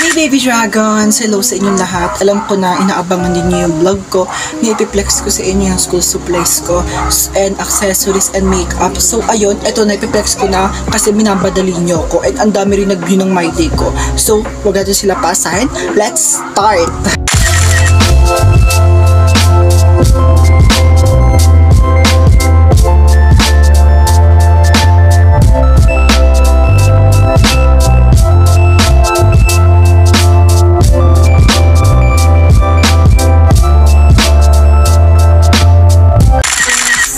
Hey baby dragons! Hello sa inyong lahat. Alam ko na inaabangan din niyo yung vlog ko. Ni-ipiplex ko sa inyo yung school supplies ko and accessories and makeup. So ayun, eto na ipiplex ko na kasi minabadali niyo ko and ang dami rin nag-view ng my day ko. So wag natin sila pasahin. Let's start!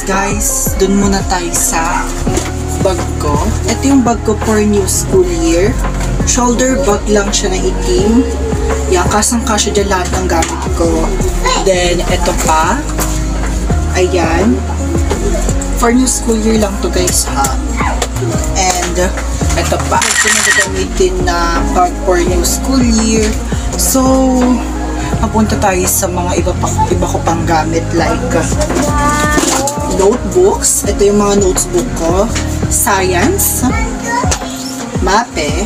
Guys, dun muna tayo sa bag ko. Ito yung bag ko for new school year. Shoulder bag lang siya na itim. Yan, kasang-kasya dyan lahat ng gamit ko. Then, ito pa. Ayan. For new school year lang to guys ha. And, ito pa. Ito na gagamitin na bag for new school year. So, mapunta tayo sa mga iba ko pang gamit like notebooks. Ito yung mga notebook ko. Science. Mape.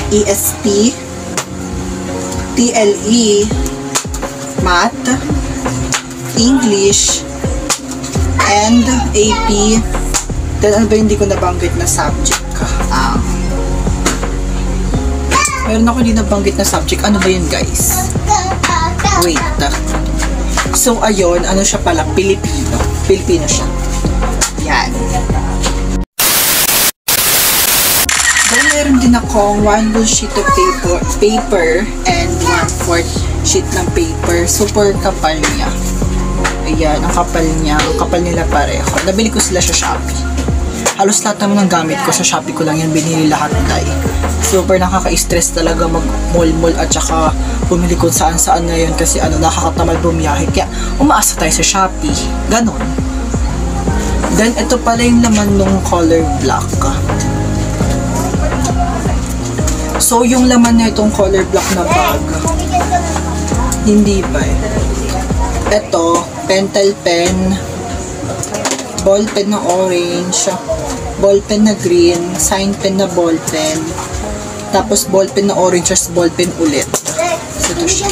ESP. TLE. Math. English. And AP. Then ano ba hindi ko nabanggit na subject? Meron ako hindi nabanggit na subject. Ano ba yun guys? Wait. So, ayun, ano siya pala? Pilipino. Pilipino siya. Yan. Then, meron din akong 1 whole sheet of paper and 1/4 sheet ng paper. Super kapal niya. Ayan, ang kapal niya. Ang kapal nila pareho. Nabili ko sila sa Shopee. Halos lahat naman ng gamit ko sa Shopee ko lang yan binili lahat tayo. Super nakaka-stress talaga mag-mall-mall at saka bumili kung saan-saan ngayon kasi nakakatamad bumiyahe. Kaya umaasa tayo sa Shopee. Ganon. Then ito pala yung laman ng color black. So yung laman na itong color black na bag. Hindi ba eh. Ito, pentel pen, ball pen na orange, ball pen na green, sign pen na ball pen, tapos ball pen na orange, tapos ball pen ulit. So, ito siya.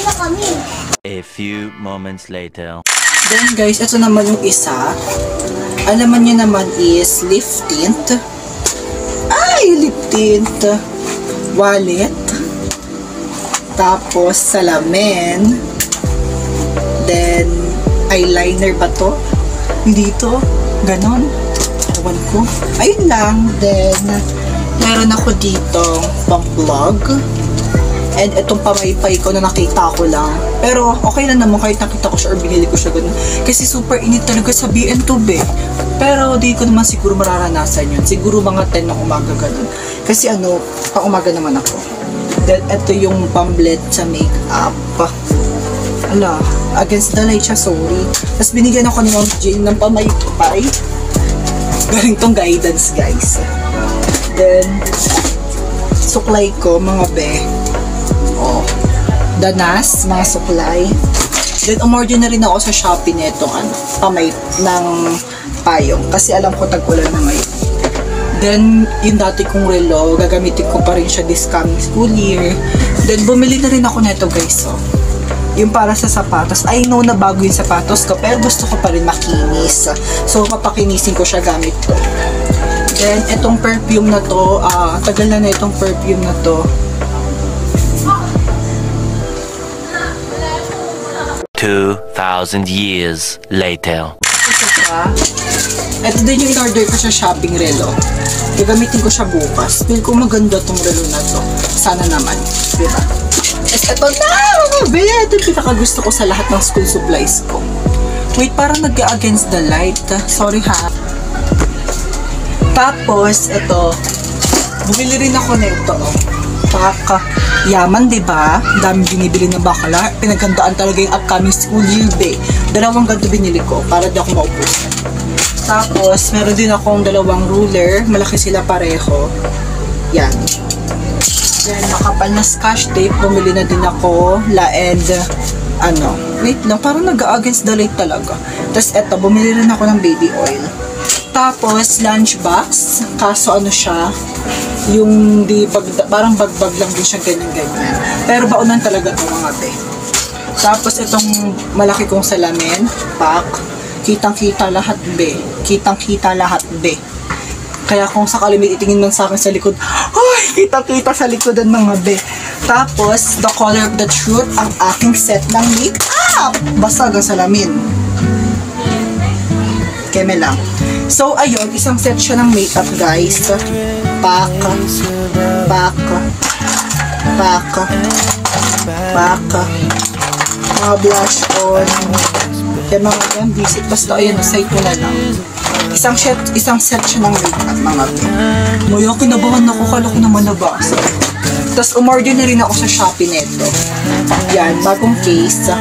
A few moments later. Then guys, ito naman yung isa. Alaman niya naman is lip tint. Ay, lip tint. Wallet. Tapos salamin. Then, eyeliner ba to? Hindi to. Ganon. Ewan ko. Ayun lang. Then, meron ako dito pang vlog. And itong pamaypay ko na nakita ko lang. Pero okay lang naman kahit nakita ko siya or binili ko siya ganun. Kasi super init talaga sa BN2 eh. Pero di ko naman siguro mararanasan yun. Siguro mga 10 ng umaga ganun. Kasi pang umaga naman ako. Then ito yung pamblet sa makeup. Ala, against the light siya, sorry. Tapos binigyan ako ni Mom Jane ng pamaypay. Galing tong guidance guys. Then suklay ko mga be. Danas, mga suklay. Then, umorder na rin ako sa Shopee netong pamay ng payong. Kasi alam ko tag-ulan na ngayon. Then, yung dati kong relo, gagamitin ko pa rin siya this coming school year. Then, bumili na rin ako neto guys. So, yung para sa sapatos. I know na bago yung sapatos ko, pero gusto ko pa rin makinis. So, mapakinisin ko siya gamit to. Then, etong perfume na to, tagal na itong perfume na to. 2,000 years later. Ito din yung in-order ko sa shopping relo. Gagamitin ko siya bukas. Feel ko maganda tong relo na to. Sana naman. Diba? Ito na! Ito yung pinakagusto ko sa lahat ng school supplies ko. Wait, parang nag-against the light. Sorry ha. Tapos, ito. Bumili rin ako na ito. Yaman, diba? Dami binibili ng bakala. Pinaghandaan talaga yung upcoming school year day. 2 ganito binili ko para di ako maupusan. Tapos, meron din akong 2 ruler. Malaki sila pareho. Yan. Then, makapal na scotch tape. Bumili na din ako. And, wait lang. Parang nag-against the light talaga. Tapos, eto, bumili rin ako ng baby oil. Tapos, lunchbox. Kaso ano siya, yung parang bagbag lang din siya ganyan-ganyan. Pero baunan talaga ito mga be. Tapos, itong malaki kong salamin, pack. Kitang-kita lahat be. Kitang-kita lahat be. Kaya kung sakali may itingin man sa akin sa likod, ay, kita-kita sa likodan mga be. Tapos, the color of the truth, ang aking set ng makeup. Basag ang salamin. Keme lang. So, ayun, isang set siya ng makeup, guys. Pack. Pack. Pack. Pack. Mga blush on. Kaya mga yan, visit. Basta, ayun, site ko na lang. Isang set siya ng makeup, mga be. Maya, kinabahan ako, kala ko naman nabasa. Tapos, umorder na rin ako sa Shopee neto. Yan, bagong case.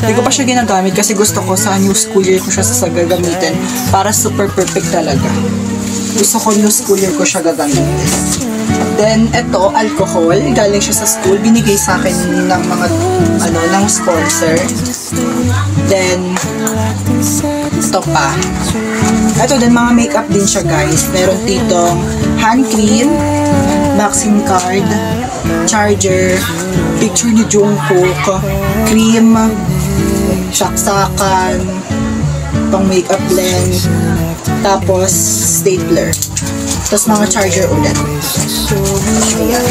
Hindi ko pa siya ginagamit kasi gusto ko sa new school year ko siya gagamitin para super perfect talaga. Gusto ko new school year ko siya gagamitin. Then, eto, alcohol. Galing siya sa school. Binigay sa akin ng mga, ng sponsor. Then, ito pa. Ito din, mga makeup din siya, guys. Meron ditong hand cream, vaccine card, charger, picture ni Jungkook, cream, saksakan, pang makeup blend, tapos stapler. Tapos mga charger ulit. Ayan.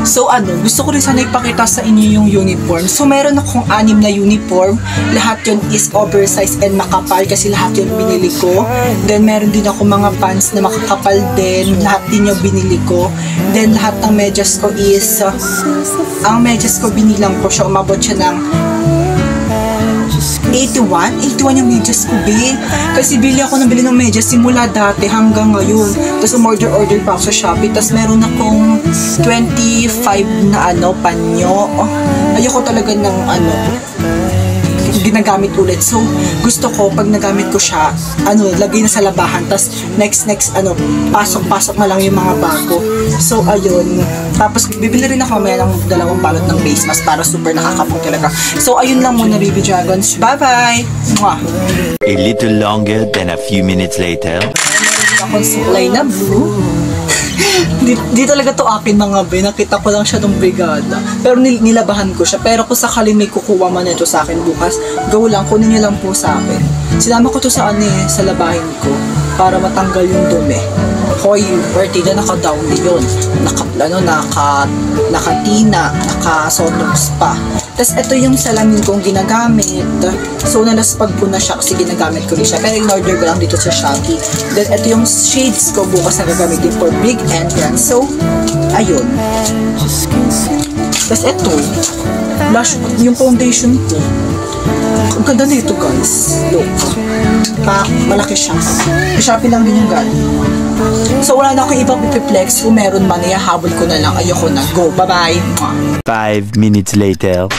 So gusto ko rin sana ipakita sa inyo yung uniform. So meron akong 6 na uniform. Lahat yun is oversized and makapal kasi lahat yun binili ko. Then meron din ako mga pants na makakapal din. Lahat din yung binili ko. Then lahat ng medyas ko is ang medyas ko binilang ko siya. Umabot siya ng 81 yung medyas ko, be. Kasi bili ng medyas simula dati hanggang ngayon. Tapos umorder pa ako sa Shopee. Tapos meron akong 25 na panyo. Ayoko talaga ng ginagamit ulit. So, gusto ko, pag nagamit ko siya, lagay na sa labahan. Tapos, next, pasok na lang yung mga bago. So, ayun. Tapos, bibili rin ako mamaya ng 2 balot ng face mask para super nakakapong talaga. So, ayun lang muna, Baby Dragons. Bye-bye! Mwah! A little longer than a few minutes later. Meron akong suklay na blue. Di talaga to akin mga be. Nakita ko lang siya nung brigada. Pero nilabahan ko siya. Pero kung sakali may kukuha man ito sa akin bukas, go lang, kunin niyo lang po sa akin. Sinama ko to sa sa labahin ko para matanggal yung dumi. Hoy, worthy na naka-down din yun. Nakatina, naka-sonos pa. Tapos ito yung salamin kong ginagamit. So nalaspag ko na siya kasi ginagamit ko rin siya. Pero in-order ko lang dito sa Shopee. Then ito yung shades ko bukas na gagamitin for big entrance. So, ayun. Tapos ito, blush, yung foundation ko. Ang ganda na ito, guys. Look. Malaki siya. Sa Shopee lang din yung galing. So, wala na akong ibang ipiplex. Kung meron man, habol ko na lang. Ayoko na. Go. Bye-bye. 5 minutes later.